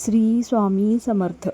Shri Swami Samarth.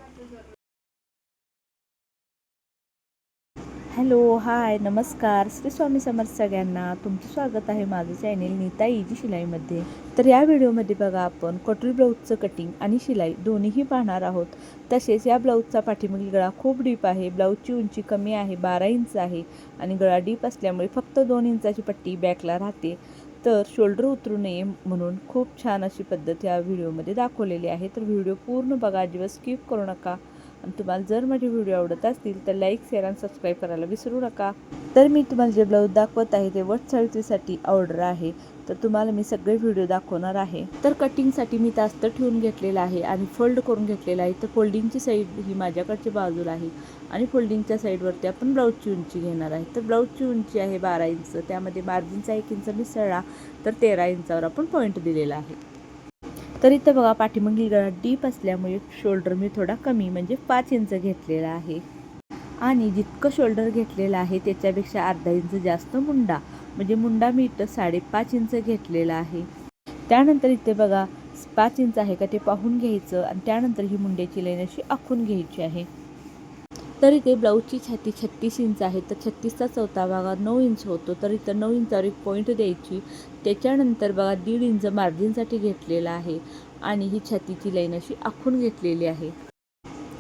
Hello, हाय, नमस्कार. श्री स्वामी समर्थ सगळ्यांना. तुमचं स्वागत आहे माझं चॅनेल नीता इजी शिलाईमध्ये. तर या व्हिडिओमध्ये बघा आपण कटोरी ब्लाऊजचं कटिंग आणि शिलाई दोन्हीही पाहणार आहोत. तसेच या ब्लाऊजचा पाठीमागील गळा खूप डीप आहे. ब्लाऊजची उंची कमी आहे, 12 इंच आहे आणि गळा डीप असल्यामुळे फक्त 2 इंचाची पट्टी बॅकला राहते. तर शोल्डर उतरू नये म्हणून खूप छान अशी पद्धत या व्हिडिओमध्ये दाखवलेली आहे. तर व्हिडिओ पूर्ण बघा, अजिबात स्किप करू नका. आणि तुम्हाला जर माझे व्हिडिओ आवडत असतील तर लाईक, शेअर आणि सबस्क्राईब करायला विसरू नका. तर मी तुम्हाला जे ब्लाऊज दाखवत आहे ते वट साडीसाठी ऑर्डर आहे. तर तुम्हाला मी सगळे व्हिडिओ दाखवणार आहे. तर कटिंगसाठी मी अस्तर ठेवून घेतलेला आहे आणि फोल्ड करून घेतलेला आहे. तर फोल्डिंगची साईड ही माझ्याकडची बाजूला आहे आणि फोल्डिंगच्या साईडवरती आपण ब्लाऊजची उंची घेणार आहे. तर ब्लाऊजची उंची आहे 12 इंच. त्यामध्ये मार्जिनचा 1 इंच मिसळला तर 13 इंचावर आपण पॉईंट दिलेला आहे. तर इथं बघा पाठीमागील गळा डीप असल्यामुळे शोल्डर मी थोडा कमी म्हणजे 5 इंच घेतलेला आहे आणि जितकं शोल्डर घेतलेलं आहे त्याच्यापेक्षा अर्धा इंच जास्त मुंडा, म्हणजे मुंडा मी इथं 5.5 इंच घेतलेला आहे. त्यानंतर इथे बघा 5 इंच आहे का ते पाहून घ्यायचं आणि त्यानंतर ही मुंड्याची लाईन अशी आखून घ्यायची आहे. तर इथे ब्लाऊजची छाती 36 इंच आहे. तर 36चा चौथा भाग 9 इंच होतो. तर इथं 9 इंचावर एक पॉईंट द्यायची. त्याच्यानंतर बघा 1.5 इंच मार्जिनसाठी घेतलेला आहे आणि ही छातीची लाईन अशी आखून घेतलेली आहे.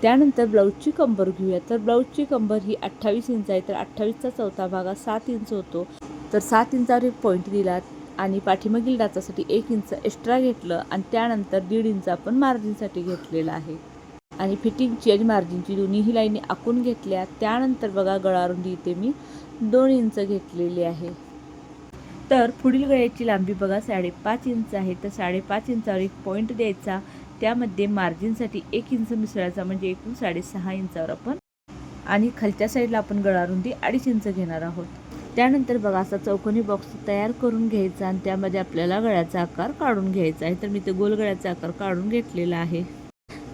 त्यानंतर ब्लाऊजची कंबर घेऊया. तर ब्लाऊजची कंबर ही 28 इंच आहे. तर 28चा चौथा भाग 7 इंच होतो. तर 7 इंचावर एक पॉईंट दिला आणि पाठीमागील डाचासाठी 1 इंच एक्स्ट्रा घेतलं आणि त्यानंतर 1.5 इंच आपण मार्जिनसाठी घेतलेला आहे आणि फिटिंगची आणि मार्जिनची दोन्हीही लाईनी आखून घेतल्या. त्यानंतर बघा गळारुंदी इथे मी 2 इंच घेतलेली आहे. तर पुढील गळ्याची लांबी बघा 5.5 इंच आहे. तर 5.5 इंचावर एक पॉईंट द्यायचा. त्यामध्ये मार्जिनसाठी 1 इंच मिसळायचा, म्हणजे एकूण 6.5 इंचावर आपण आणि खालच्या साईडला आपण गळारुंदी 2.5 इंच घेणार आहोत. त्यानंतर बघा असा चौकोनी बॉक्स तयार करून घ्यायचा आणि त्यामध्ये आपल्याला गळ्याचा आकार काढून घ्यायचा आहे. तर मी ते गोल गळ्याचा आकार काढून घेतलेला आहे.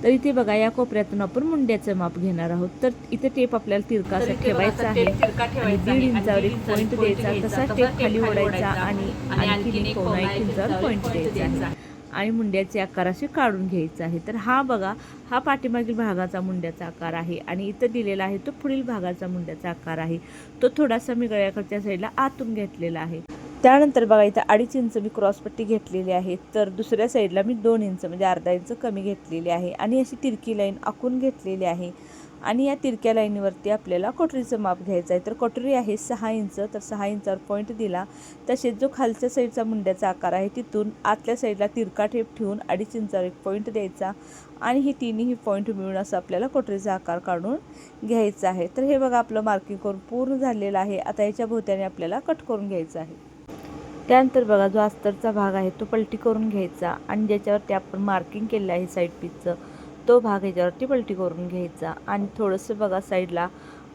तर इथे बघा या कोपऱ्यातून आपण मुंड्याचं माप घेणार आहोत. तर इथे टेप आपल्याला तिरका असा ठेवायचा आहे आणि 1.5 इंचावर एक पॉईंट द्यायचा. तसाच टेप खाली ओढायचा आणि आणखी 1 इंचावर पॉईंट द्यायचा आहे आणि मुंड्याचे आकार असे काढून घ्यायचा आहे. तर हा बघा, हा पाठीमागील भागाचा मुंड्याचा आकार आहे आणि इथं दिलेला आहे तो पुढील भागाचा मुंड्याचा आकार आहे. तो थोडासा मी गळ्याकडच्या साईडला आतून घेतलेला आहे. त्यानंतर बघा इथं 2.5 इंच मी क्रॉसपट्टी घेतलेली आहे. तर दुसऱ्या साईडला मी 2 इंच म्हणजे अर्धा इंच कमी घेतलेली आहे आणि अशी तिरकी लाईन आखून घेतलेली आहे आणि या तिरक्या लाईनीवरती आपल्याला कटोरीचं माप घ्यायचं आहे. तर कटोरी आहे 6 इंच. तर 6 इंचावर पॉईंट दिला. तसेच जो खालच्या साईडचा मुंड्याचा आकार आहे तिथून आतल्या साईडला तिरका ठेप ठेवून 2.5 इंचावर एक पॉईंट द्यायचा आणि ही तिन्ही पॉईंट मिळून असं आपल्याला कटोरीचा आकार काढून घ्यायचा आहे. तर हे बघा आपलं मार्किंग करून पूर्ण झालेलं आहे. आता याच्या भोवत्याने आपल्याला कट करून घ्यायचं आहे. त्यानंतर बघा जो अस्तरचा भाग आहे तो पलटी करून घ्यायचा आणि ज्याच्यावरती आपण मार्किंग केलं आहे साईड पीसचं तो भाग ह्याच्यावरती पलटी करून घ्यायचा आणि थोडंसं बघा साईडला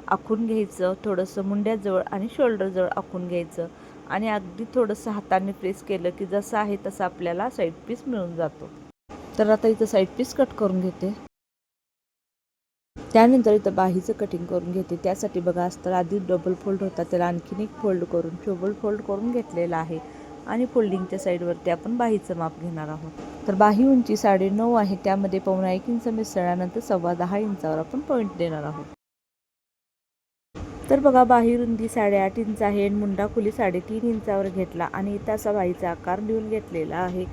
आखून घ्यायचं, थोडंसं मुंड्याजवळ आणि शोल्डरजवळ आखून घ्यायचं आणि अगदी थोडंसं हाताने प्रेस केलं की जसं आहे तसं आपल्याला साईड पीस मिळून जातो. तर आता इथं साईड पीस कट करून घेते. त्यानंतर इथं बाहीचं कटिंग करून घेते. त्यासाठी बघा अस्तर आधी डबल फोल्ड होता त्याला आणखीन एक फोल्ड करून डबल फोल्ड करून घेतलेला आहे आणि फोल्डिंगच्या साईडवरती आपण बाहीचं माप घेणार आहोत. तर बाही उंची 9.5 आहे. त्यामध्ये 1.25 इंच मिसळल्यानंतर 10.25 इंचावर आपण पॉईंट देणार आहोत. तर बघा बाही रुंदी 8.5 इंच आहे आणि मुंडा खोली 3.5 इंचावर घेतला आणि इथं असा बाहीचा आकार लिहून घेतलेला आहे.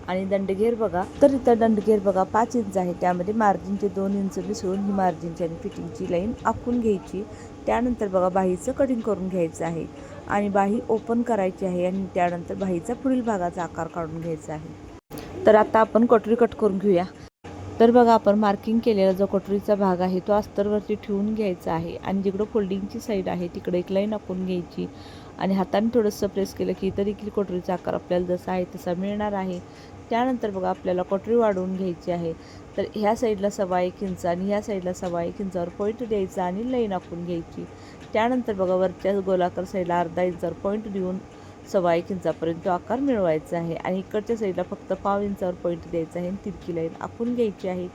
आणि दंडघेर बघा, तर इथं दंडघेर बघा 5 इंच आहे. त्यामध्ये मार्जिनचे 2 इंच मिसळून ही मार्जिनची आणि फिटिंगची लाईन आखून घ्यायची. त्यानंतर बघा बाहीचं कटिंग करून घ्यायचं आहे आणि बाही ओपन करायची आहे आणि त्यानंतर बाहीचा पुढील भागाचा आकार काढून घ्यायचा आहे. तर आता आपण कटोरी कट करून घेऊया. तर बघा आपण मार्किंग केलेला जो कटोरीचा भाग आहे तो अस्तरवरती ठेवून घ्यायचा आहे आणि जिकडं फोल्डिंगची साईड आहे तिकडे एक लाईन आखून घ्यायची आणि हाताने थोडंसं प्रेस केलं की इतर देखील कटोरीचा आकार आपल्याला जसा आहे तसा मिळणार आहे. त्यानंतर बघा आपल्याला कटोरी वाढवून घ्यायची आहे. तर ह्या साईडला 1.25 इंच आणि ह्या साईडला 1.25 इंचावर पॉईंट द्यायचा आणि लाईन आखून घ्यायची. त्यानंतर बघा वरच्या गोलाकार साईडला अर्धा इंचावर पॉईंट देऊन 1.25 इंचापर्यंत तो आकार मिळवायचा आहे आणि इकडच्या साईडला फक्त 1.5 इंचावर पॉईंट द्यायचा आहे आणि तिरकी लाईन आखून घ्यायची आहे.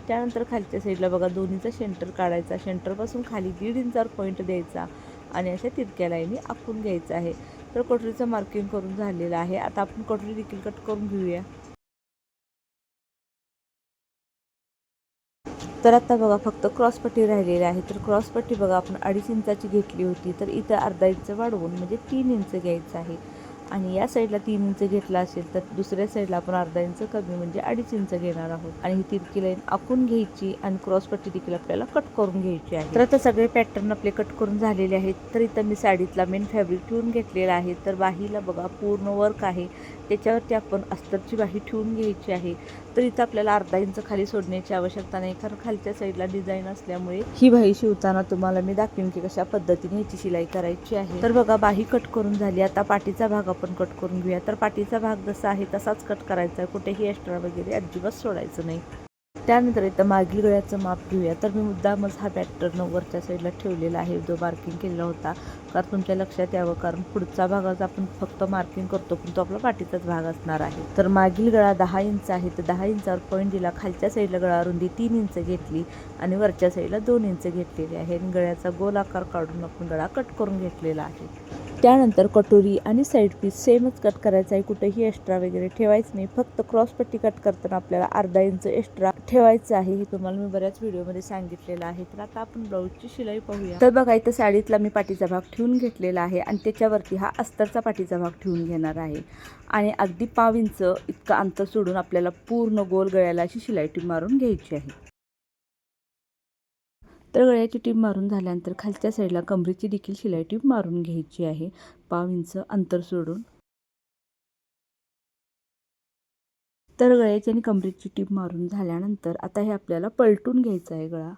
त्यानंतर खालच्या साईडला बघा दोन्हीचा सेंटर काढायचा, सेंटरपासून खाली 1.5 इंचावर पॉईंट द्यायचा आणि अशा तिरक्या लाईनी आखून घ्यायचं आहे. तर कटोरीचं मार्किंग करून झालेलं आहे. आता आपण कटोरी देखील कट करून घेऊया. तर आता बघा फक्त क्रॉसपट्टी राहिलेली आहे. तर क्रॉसपट्टी बघा आपण 2.5 इंचाची घेतली होती, तर इथं अर्धा इंच वाढवून म्हणजे 3 इंच घ्यायचं आहे. आणि या साईडला 3 इंच घेतला असेल तर दुसऱ्या साईडला आपण अर्धा इंच कमी म्हणजे 2.5 इंच घेणार आहोत. आणि ही तिरकी लाईन आखून घ्यायची आणि क्रॉसपट्टी देखील आपल्याला कट करून घ्यायची आहे. तर आता सगळे पॅटर्न आपले कट करून झालेले आहेत. तर इथं मी साडीतला मेन फॅब्रिक ठेवून घेतलेला आहे. तर बाहीला बघा पूर्ण वर्क आहे, त्याच्यावरती आपण अस्तरची बाही ठेवून घ्यायची आहे. तर इथं आपल्याला अर्धा इंच खाली सोडण्याची आवश्यकता नाही, कारण खालच्या साईडला डिझाईन असल्यामुळे ही बाही शिवताना तुम्हाला मी दाखवेन की कशा पद्धतीने ह्याची शिलाई करायची आहे. तर बघा बाही कट करून झाली. आता पाठीचा भाग आपण कट करून घेऊया. तर पाठीचा भाग जसा आहे तसाच कट करायचा आहे, कुठेही एक्स्ट्रा वगैरे अजिबात सोडायचं नाही. त्यानंतर इथं मागील गळ्याचं माप घेऊया. तर मी मुद्दामच हा पॅटर्न वरच्या साईडला ठेवलेला आहे, जो मार्किंग केलेला होता, कारण तुमच्या लक्षात यावं, कारण पुढचा भागाचा आपण फक्त मार्किंग करतो पण तो आपला पाठीचाच भाग असणार आहे. तर मागील गळा 10 इंच आहे, तर 10 इंचावर पॉईंट दिला. खालच्या साईडला गळा रुंदी 3 इंच घेतली आणि वरच्या साईडला 2 इंच घेतलेली आहे. आणि गळ्याचा गोल आकार काढून आपण गळा कट करून घेतलेला आहे. त्यानंतर कटोरी आणि साईड पीस सेमच कट करायचा आहे, कुठेही एक्स्ट्रा वगैरे ठेवायचं नाही. फक्त क्रॉसपट्टी कट करताना आपल्याला अर्धा इंच एक्स्ट्रा ठेवायचं आहे, हे तुम्हाला मी बऱ्याच व्हिडिओमध्ये सांगितलेलं आहे. तर आता आपण ब्लाऊजची शिलाई पाहूया. तर बघा इथं साडीतला मी पाठीचा भाग ठेवून घेतलेला आहे आणि त्याच्यावरती हा अस्तरचा पाठीचा भाग ठेवून घेणार आहे. आणि अगदी 1/2 इंच इतकं अंतर सोडून आपल्याला पूर्ण गोल गळ्याला अशी शिलाई टीप मारून घ्यायची आहे. तर गळ्याची टीप मारून झाल्यानंतर खालच्या साईडला कमरेची देखील शिलाई टीप मारून घ्यायची आहे, 1/2 इंच अंतर सोडून. तर गळ्याची आणि कमरेची टीप मारून झाल्यानंतर आता हे आपल्याला पलटून घ्यायचं आहे गळा.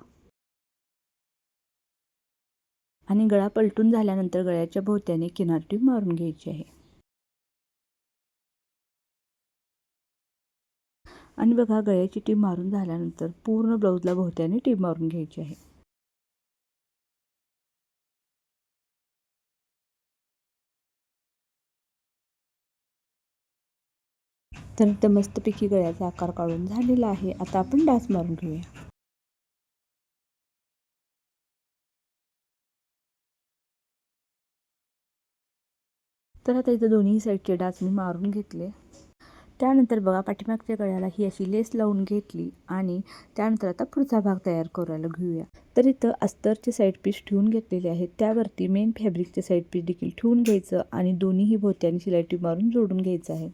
आणि गळा पलटून झाल्यानंतर गळ्याच्या भोवत्याने किनार टीप मारून घ्यायची आहे. आणि बघा गळ्याची टीप मारून झाल्यानंतर पूर्ण ब्लाऊजला भोवत्याने टीप मारून घ्यायची आहे. तर इथं मस्तपैकी गळ्याचा आकार काढून झालेला आहे. आता आपण डास मारून घेऊया. तर आता इथं दोन्ही साईडचे डास मी मारून घेतले. त्यानंतर बघा पाठीमागच्या गळ्याला ही अशी लेस लावून घेतली आणि त्यानंतर आता पुढचा भाग तयार करायला घेऊया. तर इथं अस्तरचे साईड पीस ठेवून घेतलेले आहेत, त्यावरती मेन फॅब्रिकचे साईड पीस देखील ठेवून घ्यायचं आणि दोन्हीही भोवत्याने शिलाई टीप मारून जोडून घ्यायचं आहे.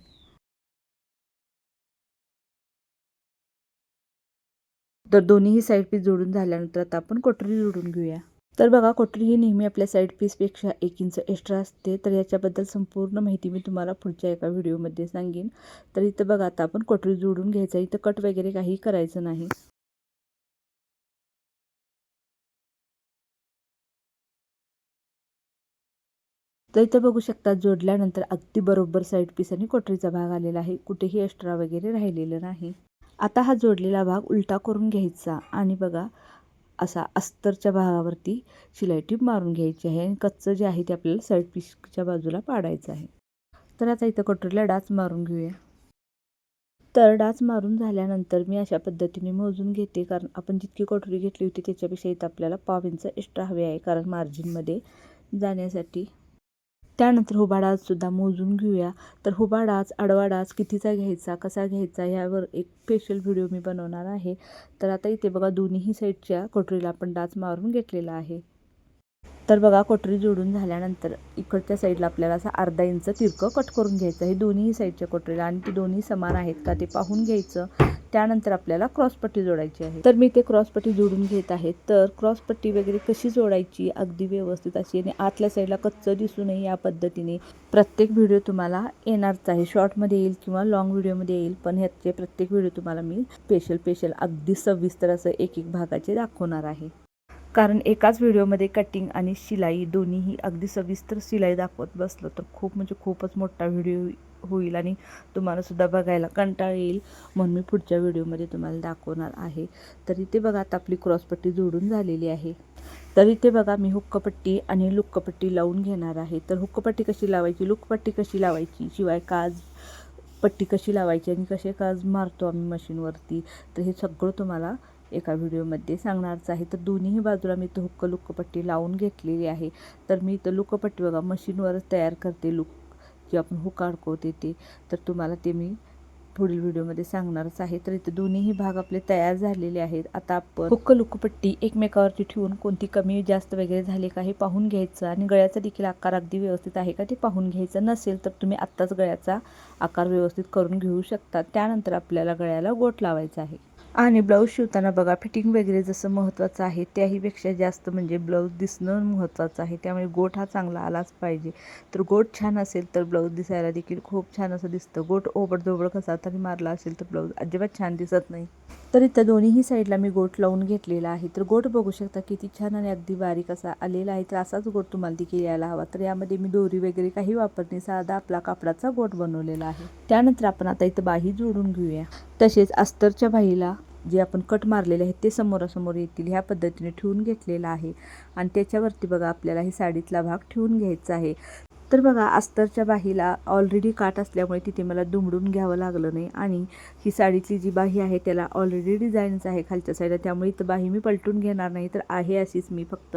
तर दोन्हीही साईड पीस जोडून झाल्यानंतर आता आपण कोटरी जोडून घेऊया. तर बघा कोटरी ही नेहमी आपल्या साईड पीसपेक्षा 1 इंच एक्स्ट्रा असते. तर याच्याबद्दल संपूर्ण माहिती मी तुम्हाला पुढच्या एका व्हिडिओमध्ये सांगेन. तर इथं बघा आता आपण कोटरी जोडून घ्यायचं, इथं कट वगैरे काही करायचं नाही. तर इथं बघू शकता जोडल्यानंतर अगदी बरोबर साईड पीस आणि कोटरीचा भाग आलेला आहे, कुठेही एक्स्ट्रा वगैरे राहिलेलं नाही. आता हा जोडलेला भाग उलटा करून घ्यायचा आणि बघा असा अस्तरच्या भागावरती शिलाई टीप मारून घ्यायची आहे आणि कच्चं जे आहे ते आपल्याला साईड पीसच्या बाजूला पाडायचं आहे. तर आता इथं कटोरीला डाच मारून घेऊया. तर डाच मारून झाल्यानंतर मी अशा पद्धतीने मोजून घेते, कारण आपण जितकी कटोरी घेतली होती त्याच्यापेक्षा इथं आपल्याला 1/2 इंच एक्स्ट्रा हवे आहे, कारण मार्जिनमध्ये जाण्यासाठी. त्यानंतर हुबा डाचसुद्धा मोजून घेऊया. तर हुबा डाच, आडवा डाच कितीचा घ्यायचा, कसा घ्यायचा यावर एक स्पेशल व्हिडिओ मी बनवणार आहे. तर आता इथे बघा दोन्हीही साईडच्या कटोरीला आपण डाच मारून घेतलेला आहे. तर बघा कोटरी जोडून झाल्यानंतर इकडच्या साईडला आपल्याला असा अर्धा इंच तिरकं कट करून घ्यायचं आहे दोन्ही साईडच्या कोटरीला, आणि ती दोन्ही समान आहेत का ते पाहून घ्यायचं. त्यानंतर आपल्याला क्रॉसपट्टी जोडायची आहे. तर मी ते क्रॉसपट्टी जोडून घेत आहे. तर क्रॉसपट्टी वगैरे कशी जोडायची अगदी व्यवस्थित अशी, आणि आतल्या साईडला कच्चं दिसू नये या पद्धतीने प्रत्येक व्हिडिओ तुम्हाला येणारच आहे. शॉर्टमध्ये येईल किंवा लॉंग व्हिडिओमध्ये येईल, पण ह्याचे प्रत्येक व्हिडिओ तुम्हाला मी स्पेशल अगदी सविस्तर असं एक भागाचे दाखवणार आहे. कारण एकाच व्हिडिओमध्ये कटिंग आणि शिलाई दोन्हीही अगदी सविस्तर शिलाई दाखवत बसलं तर खूप म्हणजे खूपच मोठा व्हिडिओ होईल आणि तुम्हाला सुद्धा बघायला कंटाळा येईल, म्हणून मी पुढच्या व्हिडिओमध्ये तुम्हाला दाखवणार आहे. तर इथे बघा आता आपली क्रॉसपट्टी जोडून झालेली आहे. तर इथे बघा मी हुक्कपट्टी आणि लुक्कपट्टी लावून घेणार आहे. तर हुक्कपट्टी कशी लावायची, लुक्कपट्टी कशी लावायची, शिवाय काज पट्टी कशी लावायची आणि कसे काज मारतो आम्ही मशीनवरती, तर हे सगळं तुम्हाला एका व्हिडिओमध्ये सांगणारच आहे. तर दोन्हीही बाजूला मी इथं लुक्कपट्टी लावून घेतलेली आहे. तर मी इथं लुक्कपट्टी बघा मशीनवरच तयार करते, लुक जे आपण हुक अडकवते ते. तर तुम्हाला ते मी पुढील व्हिडिओमध्ये सांगणारच आहे. तर इथे दोन्हीही भाग आपले तयार झालेले आहेत. आता आपण हुक्क लुकपट्टी एकमेकावरती ठेवून कोणती कमी जास्त वगैरे झाली का हे पाहून घ्यायचं आणि गळ्याचा देखील आकार अगदी व्यवस्थित आहे का ते पाहून घ्यायचं. नसेल तर तुम्ही आत्ताच गळ्याचा आकार व्यवस्थित करून घेऊ शकता. त्यानंतर आपल्याला गळ्याला गोट लावायचा आहे. आणि ब्लाऊज शिवताना बघा फिटिंग वगैरे जसं महत्त्वाचं आहे त्याहीपेक्षा जास्त म्हणजे ब्लाऊज दिसणं महत्त्वाचं आहे. त्यामुळे गोट हा चांगला आलाच पाहिजे. तर गोट छान असेल तर ब्लाऊज दिसायला देखील खूप छान असं दिसतं. गोट ओबडधोबड कसा तरी मारला असेल तर ब्लाऊज अजिबात छान दिसत नाही. तर इथं दोन्हीही साईडला मी गोट लावून घेतलेला आहे. तर गोट बघू शकता किती छान आणि अगदी बारीक असा आलेला आहे. तर असाच गोट तुम्हाला देखील यायला हवा. तर यामध्ये मी दोरी वगैरे काही वापरणे साधा आपला कापडाचा गोट बनवलेला आहे. त्यानंतर आपण आता इथं बाही जोडून घेऊया. तसेच अस्तरच्या बाहीला जे आपण कट मारलेले आहेत ते समोरासमोर येतील ह्या पद्धतीने ठेवून घेतलेला आहे. आणि त्याच्यावरती बघा आपल्याला ही साडीतला भाग ठेवून घ्यायचा आहे. तर बघा अस्तरच्या बाहीला ऑलरेडी काट असल्यामुळे तिथे मला दुमडून घ्यावं लागलं नाही. आणि ही साडीतली जी बाही आहे त्याला ऑलरेडी डिझाईनच आहे खालच्या साईडला. त्यामुळे इथं बाही मी पलटून घेणार नाही. तर आहे अशीच मी फक्त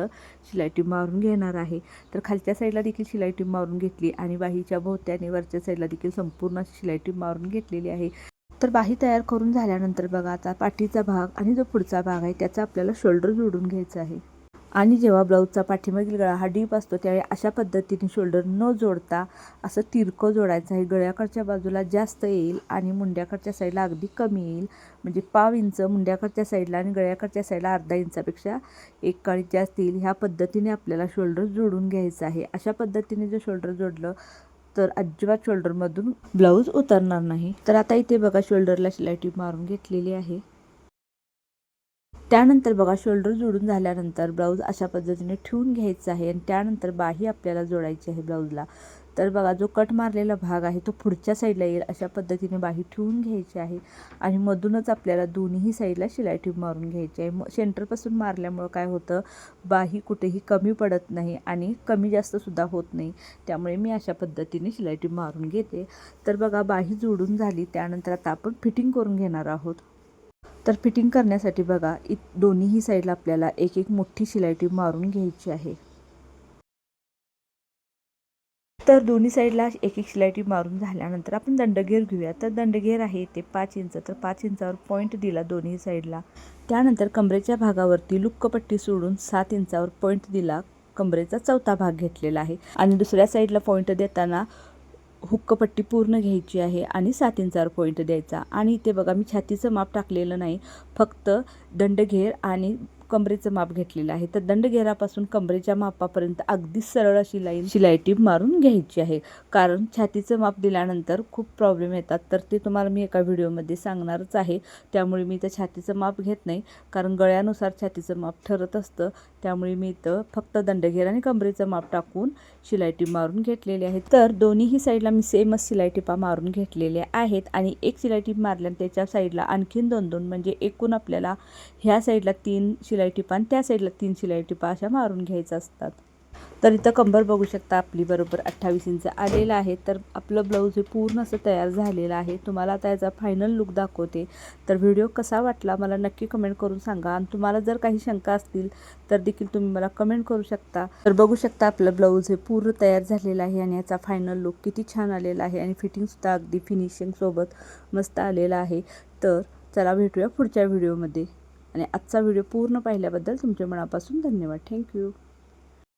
शिलाई टीप मारून घेणार आहे. तर खालच्या साईडला देखील शिलाई टीप मारून घेतली आणि बाहीच्या भोवत्याने वरच्या साईडला देखील संपूर्ण अशी शिलाई टीप मारून घेतलेली आहे. तर बाही तयार करून झाल्यानंतर बघा आता पाठीचा भाग आणि जो पुढचा भाग आहे त्याचा आपल्याला शोल्डर जोडून घ्यायचा आहे. आणि जेव्हा ब्लाऊजचा पाठीमागील गळा हा डीप असतो त्यावेळी अशा पद्धतीने शोल्डर न जोडता असं तिरकं जोडायचं आहे. गळ्याकडच्या बाजूला जास्त येईल आणि मुंड्याकडच्या साईडला अगदी कमी येईल. म्हणजे 1.5 इंच मुंड्याकडच्या साईडला आणि गळ्याकडच्या साईडला अर्धा इंचापेक्षा 1 काळी जास्त येईल. ह्या पद्धतीने आपल्याला शोल्डर जोडून घ्यायचं आहे. अशा पद्धतीने जर शोल्डर जोडलं तर अजिबात शोल्डरमधून ब्लाऊज उतरणार नाही. तर आता इथे बघा शोल्डरला शिलाई टीप मारून घेतलेली आहे. त्यानंतर बघा शोल्डर जोडून झाल्यानंतर ब्लाऊज अशा पद्धतीने ठेवून घ्यायचं आहे. आणि त्यानंतर बाही आपल्याला जोडायची आहे ब्लाऊजला. तर बघा जो कट मारलेला भाग आहे तो पुढच्या साईडला येईल अशा पद्धतीने बाही ठेवून घ्यायची आहे. आणि मधूनच आपल्याला दोन्ही साईडला शिलाई टीप मारून घ्यायची आहे. सेंटरपासून मारल्यामुळं काय होतं बाही कुठेही कमी पडत नाही आणि कमी जास्तसुद्धा होत नाही. त्यामुळे मी अशा पद्धतीने शिलाई टीप मारून घेते. तर बघा बाही जोडून झाली. त्यानंतर आता आपण फिटिंग करून घेणार आहोत. तर फिटिंग करण्यासाठी बघा दोन्हीही साईडला आपल्याला एक एक मोठी शिलाई टीप मारून घ्यायची आहे. तर दोन्ही साईडला एक एक शिलाई टीप मारून झाल्यानंतर आपण दंडघेर घेऊया. तर दंडघेर आहे ते 5 इंच. तर 5 इंचावर पॉईंट दिला दोन्ही साईडला. त्यानंतर कमरेच्या भागावरती लुक्कपट्टी सोडून 7 इंचावर पॉईंट दिला. कमरेचा चौथा भाग घेतलेला आहे. आणि दुसऱ्या साईडला पॉईंट देताना हुक्कपट्टी पूर्ण घ्यायची आहे आणि 7 इंचावर पॉईंट द्यायचा. आणि इथे बघा मी छातीचं माप टाकलेलं नाही, फक्त दंडघेर आणि कमरेचं माप घेतलेलं आहे. तर दंडघेरापासून कमरेच्या मापापर्यंत अगदी सरळ अशी लाईन शिलाई टीप मारून घ्यायची आहे. कारण छातीचं माप दिल्यानंतर खूप प्रॉब्लेम येतात. तर ते तुम्हाला मी एका व्हिडिओमध्ये सांगणारच आहे. त्यामुळे मी इथं छातीचं माप घेत नाही, कारण गळ्यानुसार छातीचं माप ठरत असतं. त्यामुळे मी इथं फक्त दंडघेर आणि कमरेचं माप टाकून शिलाई टीप मारून घेतलेली आहे. तर दोन्हीही साईडला मी सेमच शिलाई टिपा मारून घेतलेल्या आहेत. आणि एक शिलाई टीप मारल्याने त्याच्या साईडला आणखीन 2-2 म्हणजे एकूण आपल्याला ह्या साईडला 3 शिलाई टिपा आणि त्या साईडला 3 शिलाई टिपा अशा मारून घ्यायच्या असतात. तर इथं कंबर बघू शकता आपली बरोबर 28 इंच आलेलं आहे. तर आपलं ब्लाऊज हे पूर्ण असं तयार झालेलं आहे. तुम्हाला आता याचा फायनल लुक दाखवते. तर व्हिडिओ कसा वाटला मला नक्की कमेंट करून सांगा. आणि तुम्हाला जर काही शंका असतील तर देखील तुम्ही मला कमेंट करू शकता. तर बघू शकता आपलं ब्लाऊज हे पूर्ण तयार झालेलं आहे आणि याचा फायनल लुक किती छान आलेला आहे. आणि फिटिंगसुद्धा अगदी फिनिशिंगसोबत मस्त आलेला आहे. तर चला भेटूया पुढच्या व्हिडिओमध्ये. आणि आजचा व्हिडिओ पूर्ण पाहिल्याबद्दल तुमच्या मनापासून धन्यवाद. थँक्यू.